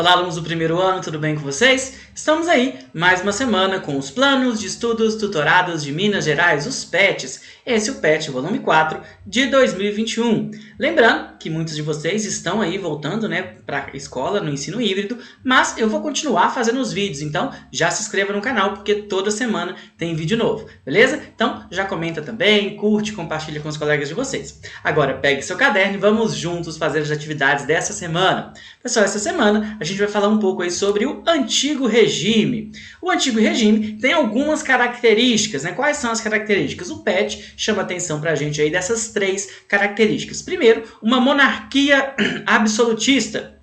Olá, alunos do primeiro ano, tudo bem com vocês? Estamos aí, mais uma semana com os Planos de Estudos Tutorados de Minas Gerais, os PETs. Esse é o PET volume 4 de 2021. Lembrando que muitos de vocês estão aí voltando, para a escola no ensino híbrido, mas eu vou continuar fazendo os vídeos, então já se inscreva no canal, porque toda semana tem vídeo novo, beleza? Então já comenta também, curte, compartilha com os colegas de vocês. Agora pegue seu caderno e vamos juntos fazer as atividades dessa semana. Pessoal, essa semana a gente vai falar um pouco aí sobre o Antigo Regime. O Antigo Regime tem algumas características, Quais são as características? O PET chama atenção para a gente aí dessas 3 características. Primeiro, uma monarquia absolutista.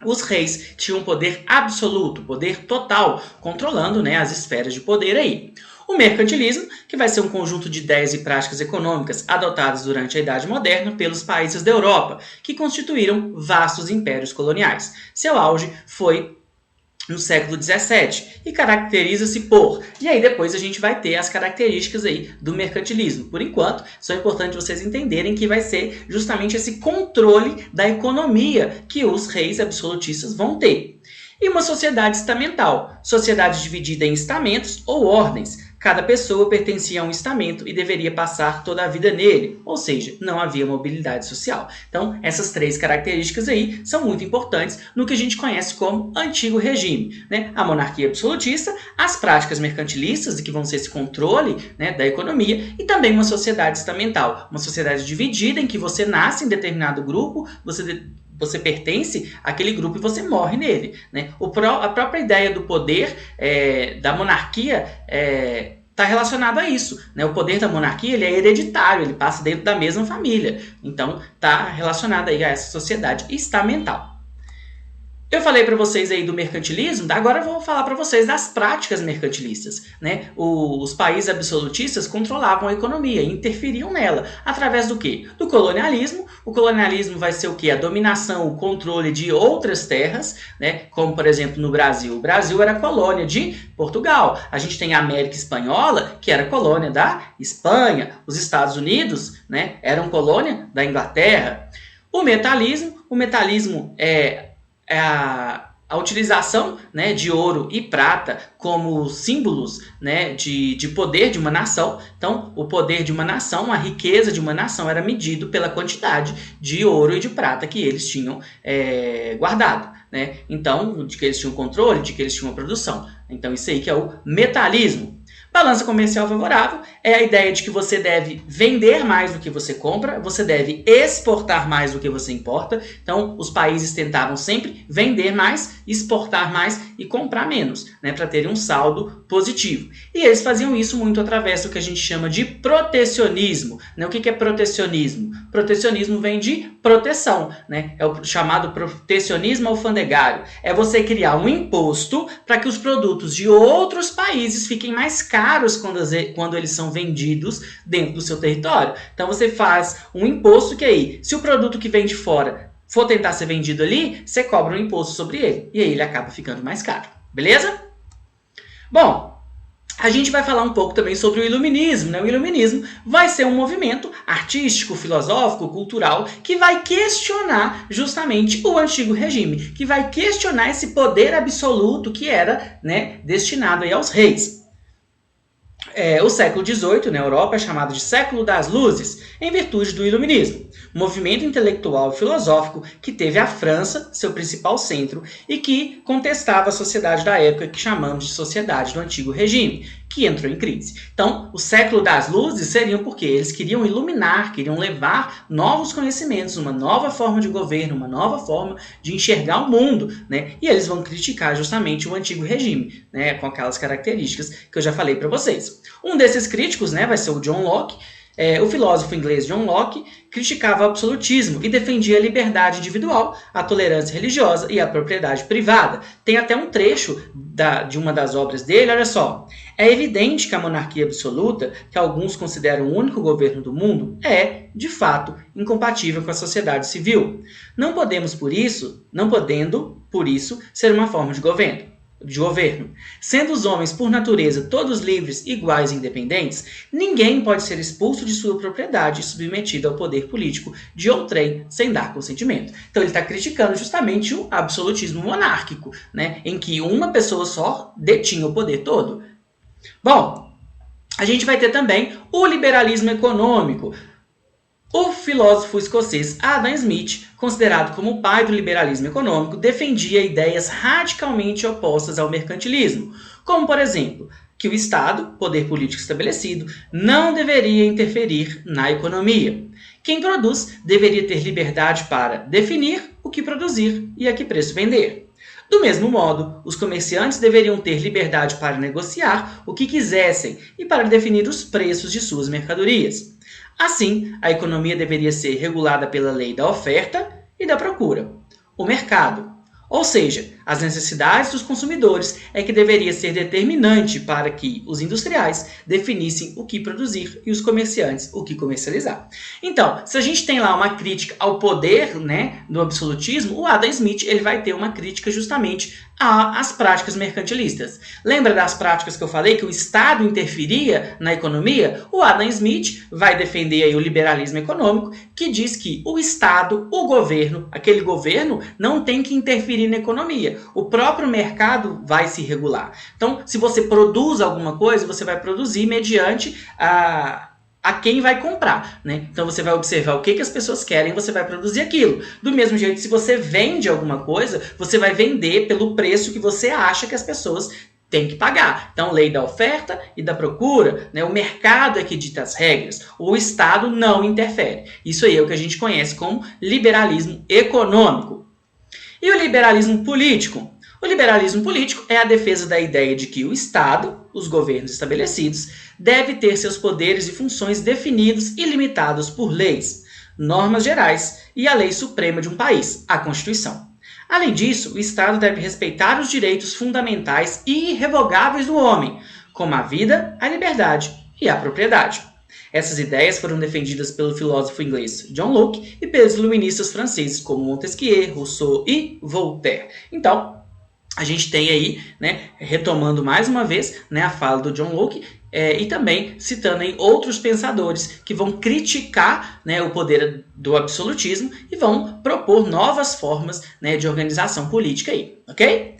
Os reis tinham poder absoluto, poder total, controlando as esferas de poder aí. O mercantilismo, que vai ser um conjunto de ideias e práticas econômicas adotadas durante a Idade Moderna pelos países da Europa, que constituíram vastos impérios coloniais. Seu auge foi no século XVII e caracteriza-se por... E aí depois a gente vai ter as características aí do mercantilismo. Por enquanto, só é importante vocês entenderem que vai ser justamente esse controle da economia que os reis absolutistas vão ter. E uma sociedade estamental, sociedade dividida em estamentos ou ordens. Cada pessoa pertencia a um estamento e deveria passar toda a vida nele, ou seja, não havia mobilidade social. Então, essas 3 características aí são muito importantes no que a gente conhece como Antigo Regime. A monarquia absolutista, as práticas mercantilistas, que vão ser esse controle da economia, e também uma sociedade estamental, uma sociedade dividida em que você nasce em determinado grupo, você pertence àquele grupo e você morre nele. A própria ideia do poder da monarquia está relacionado a isso. O poder da monarquia ele é hereditário, ele passa dentro da mesma família. Então, está relacionado aí a essa sociedade estamental. Eu falei para vocês aí do mercantilismo, agora eu vou falar para vocês das práticas mercantilistas. Os países absolutistas controlavam a economia, interferiam nela. Através do quê? Do colonialismo. O colonialismo vai ser o quê? A dominação, o controle de outras terras, como por exemplo no Brasil. O Brasil era colônia de Portugal. A gente tem a América Espanhola, que era colônia da Espanha. Os Estados Unidos eram colônia da Inglaterra. O metalismo é a utilização de ouro e prata como símbolos de poder de uma nação. Então, o poder de uma nação, a riqueza de uma nação era medido pela quantidade de ouro e de prata que eles tinham guardado. Então, de que eles tinham controle, de que eles tinham produção. Então, isso aí que é o metalismo. Balança comercial favorável é a ideia de que você deve vender mais do que você compra, você deve exportar mais do que você importa. Então, os países tentavam sempre vender mais, exportar mais e comprar menos, para terem um saldo positivo. E eles faziam isso muito através do que a gente chama de protecionismo. O que é protecionismo? Protecionismo vem de proteção, é o chamado protecionismo alfandegário. É você criar um imposto para que os produtos de outros países fiquem mais caros quando eles são vendidos dentro do seu território. Então você faz um imposto que aí, se o produto que vem de fora for tentar ser vendido ali, você cobra um imposto sobre ele. E aí ele acaba ficando mais caro. Beleza? Bom, a gente vai falar um pouco também sobre o iluminismo. O iluminismo vai ser um movimento artístico, filosófico, cultural, que vai questionar justamente o Antigo Regime, que vai questionar esse poder absoluto que era destinado aí aos reis. O século XVIII, na Europa, é chamado de século das luzes, em virtude do iluminismo, movimento intelectual e filosófico que teve a França, seu principal centro, e que contestava a sociedade da época que chamamos de sociedade do Antigo Regime, que entrou em crise. Então, o século das luzes seriam porque eles queriam iluminar, queriam levar novos conhecimentos, uma nova forma de governo, uma nova forma de enxergar o mundo, E eles vão criticar justamente o Antigo Regime, com aquelas características que eu já falei para vocês. Um desses críticos, vai ser o John Locke. O filósofo inglês John Locke criticava o absolutismo e defendia a liberdade individual, a tolerância religiosa e a propriedade privada. Tem até um trecho de uma das obras dele, olha só. É evidente que a monarquia absoluta, que alguns consideram o único governo do mundo, é, de fato, incompatível com a sociedade civil. Não podendo, por isso, ser uma forma de de governo. Sendo os homens, por natureza, todos livres, iguais e independentes, ninguém pode ser expulso de sua propriedade e submetido ao poder político de outrem sem dar consentimento. Então ele está criticando justamente o absolutismo monárquico, né, em que uma pessoa só detinha o poder todo. Bom, a gente vai ter também o liberalismo econômico. O filósofo escocês Adam Smith, considerado como o pai do liberalismo econômico, defendia ideias radicalmente opostas ao mercantilismo, como, por exemplo, que o Estado, poder político estabelecido, não deveria interferir na economia. Quem produz deveria ter liberdade para definir o que produzir e a que preço vender. Do mesmo modo, os comerciantes deveriam ter liberdade para negociar o que quisessem e para definir os preços de suas mercadorias. Assim, a economia deveria ser regulada pela lei da oferta e da procura, o mercado. Ou seja, as necessidades dos consumidores é que deveria ser determinante para que os industriais definissem o que produzir e os comerciantes o que comercializar. Então, se a gente tem lá uma crítica ao poder, né, do absolutismo, o Adam Smith ele vai ter uma crítica justamente às práticas mercantilistas. Lembra das práticas que eu falei que o Estado interferia na economia? O Adam Smith vai defender aí o liberalismo econômico, que diz que o Estado, o governo, aquele governo não tem que interferir na economia. O próprio mercado vai se regular. Então, se você produz alguma coisa, você vai produzir mediante a quem vai comprar, né? Então você vai observar o que as pessoas querem, você vai produzir aquilo. Do mesmo jeito, se você vende alguma coisa, você vai vender pelo preço que você acha que as pessoas têm que pagar. Então, lei da oferta e da procura, né? O mercado é que dita as regras. O Estado não interfere. Isso aí é o que a gente conhece como liberalismo econômico. E o liberalismo político? O liberalismo político é a defesa da ideia de que o Estado, os governos estabelecidos, deve ter seus poderes e funções definidos e limitados por leis, normas gerais e a lei suprema de um país, a Constituição. Além disso, o Estado deve respeitar os direitos fundamentais e irrevogáveis do homem, como a vida, a liberdade e a propriedade. Essas ideias foram defendidas pelo filósofo inglês John Locke e pelos iluministas franceses como Montesquieu, Rousseau e Voltaire. Então, a gente tem aí, né, retomando mais uma vez, né, a fala do John Locke e também citando aí outros pensadores que vão criticar, né, o poder do absolutismo e vão propor novas formas, né, de organização política aí, ok?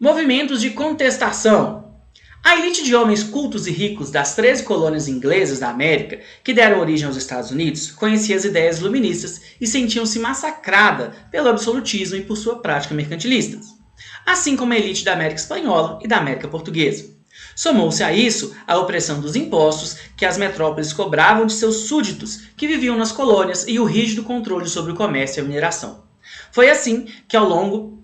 Movimentos de contestação. A elite de homens cultos e ricos das 13 colônias inglesas da América, que deram origem aos Estados Unidos, conhecia as ideias iluministas e sentiam-se massacrada pelo absolutismo e por sua prática mercantilista, assim como a elite da América Espanhola e da América Portuguesa. Somou-se a isso a opressão dos impostos que as metrópoles cobravam de seus súditos, que viviam nas colônias, e o rígido controle sobre o comércio e a mineração. Foi assim que, ao longo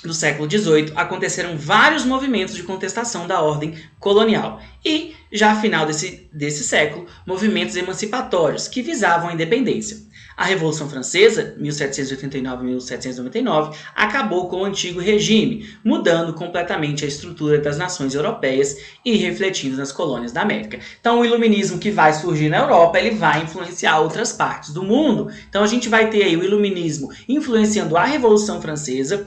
do século XVIII, aconteceram vários movimentos de contestação da ordem colonial e, já a final desse século, movimentos emancipatórios que visavam a independência. A Revolução Francesa, 1789-1799, acabou com o antigo regime, mudando completamente a estrutura das nações europeias e refletindo nas colônias da América. Então, o iluminismo que vai surgir na Europa, ele vai influenciar outras partes do mundo. Então, a gente vai ter aí o iluminismo influenciando a Revolução Francesa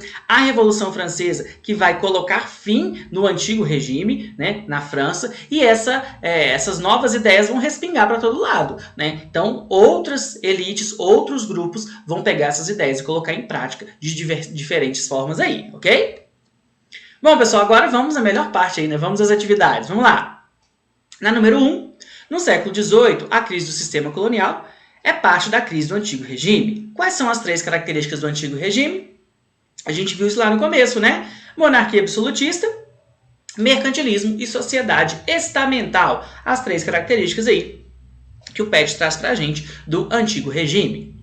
que vai colocar fim no antigo regime, né, na França, e essas novas ideias vão respingar para todo lado, né? Então, outras elites, outros grupos vão pegar essas ideias e colocar em prática de diferentes formas aí, ok? Bom, pessoal, agora vamos à melhor parte aí, né? Vamos às atividades. Vamos lá. Na número 1, no século XVIII, a crise do sistema colonial é parte da crise do antigo regime. Quais são as 3 características do antigo regime? A gente viu isso lá no começo, né? Monarquia absolutista, mercantilismo e sociedade estamental. As 3 características aí que o PET traz pra gente do antigo regime.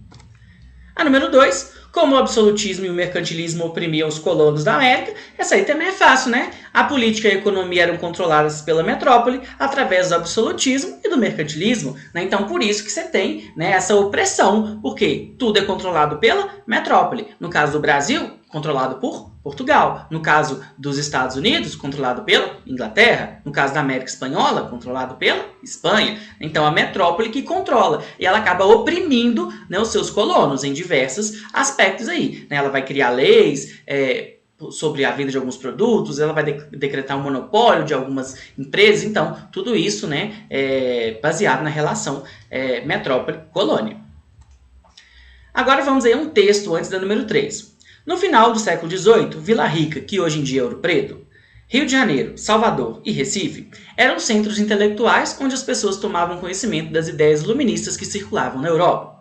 A número 2, como o absolutismo e o mercantilismo oprimiam os colonos da América, essa aí também é fácil, né? A política e a economia eram controladas pela metrópole através do absolutismo e do mercantilismo, né? Então, por isso que você tem, né, essa opressão, porque tudo é controlado pela metrópole. No caso do Brasil, controlado por Portugal. No caso dos Estados Unidos, controlado pela Inglaterra. No caso da América Espanhola, controlado pela Espanha. Então, a metrópole que controla. E ela acaba oprimindo, né, os seus colonos em diversos aspectos aí, né? Ela vai criar leis, sobre a venda de alguns produtos, ela vai decretar um monopólio de algumas empresas, então tudo isso, né, é baseado na relação metrópole-colônia. Agora vamos aí a um texto antes da número 3. No final do século XVIII, Vila Rica, que hoje em dia é Ouro Preto, Rio de Janeiro, Salvador e Recife eram centros intelectuais onde as pessoas tomavam conhecimento das ideias iluministas que circulavam na Europa.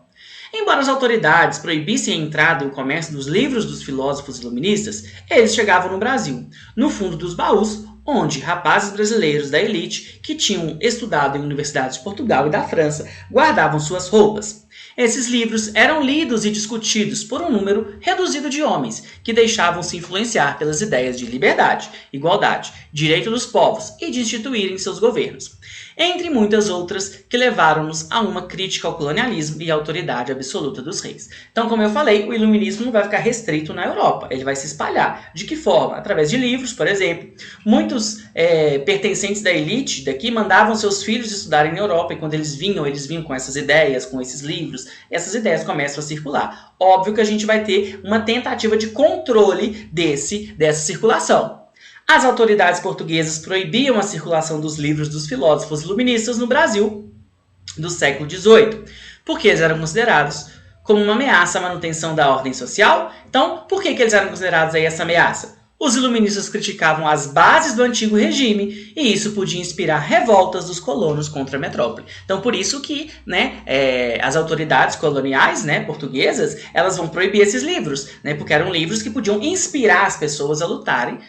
Embora as autoridades proibissem a entrada e o comércio dos livros dos filósofos iluministas, eles chegavam no Brasil, no fundo dos baús, onde rapazes brasileiros da elite que tinham estudado em universidades de Portugal e da França guardavam suas roupas. Esses livros eram lidos e discutidos por um número reduzido de homens que deixavam-se influenciar pelas ideias de liberdade, igualdade, direito dos povos e de instituírem seus governos, entre muitas outras que levaram-nos a uma crítica ao colonialismo e à autoridade absoluta dos reis. Então, como eu falei, o iluminismo não vai ficar restrito na Europa, ele vai se espalhar. De que forma? Através de livros, por exemplo. Muitos pertencentes da elite daqui mandavam seus filhos estudarem na Europa e quando eles vinham com essas ideias, com esses livros, essas ideias começam a circular. Óbvio que a gente vai ter uma tentativa de controle dessa circulação. As autoridades portuguesas proibiam a circulação dos livros dos filósofos iluministas no Brasil do século XVIII, porque eles eram considerados como uma ameaça à manutenção da ordem social. Então, por que eles eram considerados aí essa ameaça? Os iluministas criticavam as bases do antigo regime e isso podia inspirar revoltas dos colonos contra a metrópole. Então, por isso que, as autoridades coloniais, portuguesas, elas vão proibir esses livros, porque eram livros que podiam inspirar as pessoas a lutarem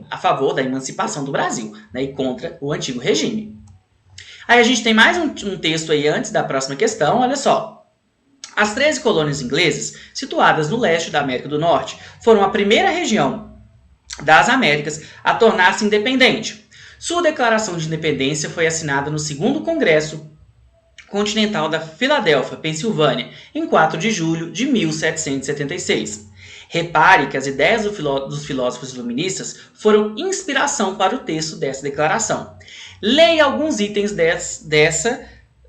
a favor da emancipação do Brasil, e contra o antigo regime. Aí a gente tem mais um texto aí antes da próxima questão, olha só. As 13 colônias inglesas, situadas no leste da América do Norte, foram a primeira região das Américas a tornar-se independente. Sua declaração de independência foi assinada no 2º Congresso Continental da Filadélfia, Pensilvânia, em 4 de julho de 1776. Repare que as ideias dos filósofos iluministas foram inspiração para o texto dessa declaração. Leia alguns itens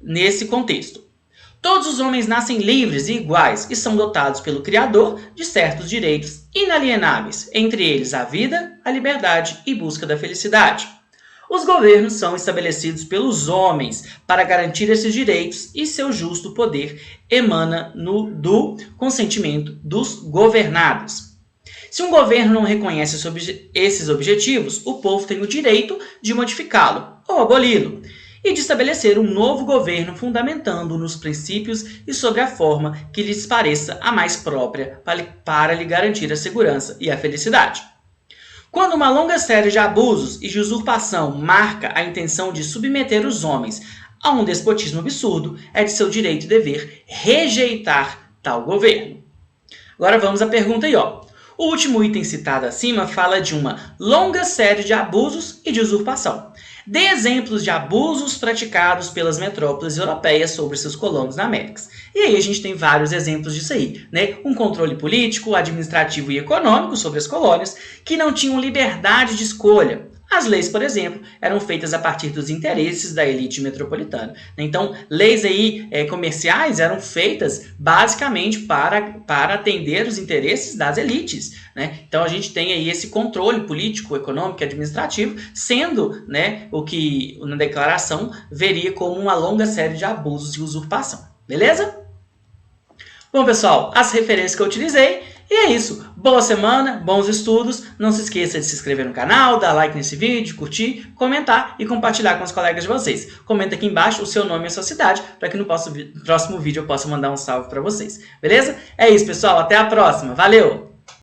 nesse contexto. Todos os homens nascem livres e iguais e são dotados pelo Criador de certos direitos inalienáveis, entre eles a vida, a liberdade e busca da felicidade. Os governos são estabelecidos pelos homens para garantir esses direitos e seu justo poder emana do consentimento dos governados. Se um governo não reconhece esses objetivos, o povo tem o direito de modificá-lo ou aboli-lo e de estabelecer um novo governo fundamentando nos princípios e sobre a forma que lhes pareça a mais própria para lhe garantir a segurança e a felicidade. Quando uma longa série de abusos e de usurpação marca a intenção de submeter os homens a um despotismo absurdo, é de seu direito e dever rejeitar tal governo. Agora vamos à pergunta aí, ó. O último item citado acima fala de uma longa série de abusos e de usurpação. Dê exemplos de abusos praticados pelas metrópoles europeias sobre seus colonos na América. E aí a gente tem vários exemplos disso aí, Um controle político, administrativo e econômico sobre as colônias que não tinham liberdade de escolha. As leis, por exemplo, eram feitas a partir dos interesses da elite metropolitana. Então, leis aí comerciais eram feitas basicamente para atender os interesses das elites. Então, a gente tem aí esse controle político, econômico e administrativo, sendo o que na declaração veria como uma longa série de abusos e usurpação. Beleza? Bom, pessoal, as referências que eu utilizei. E é isso. Boa semana, bons estudos. Não se esqueça de se inscrever no canal, dar like nesse vídeo, curtir, comentar e compartilhar com os colegas de vocês. Comenta aqui embaixo o seu nome e a sua cidade, para que no próximo vídeo eu possa mandar um salve para vocês. Beleza? É isso, pessoal. Até a próxima. Valeu!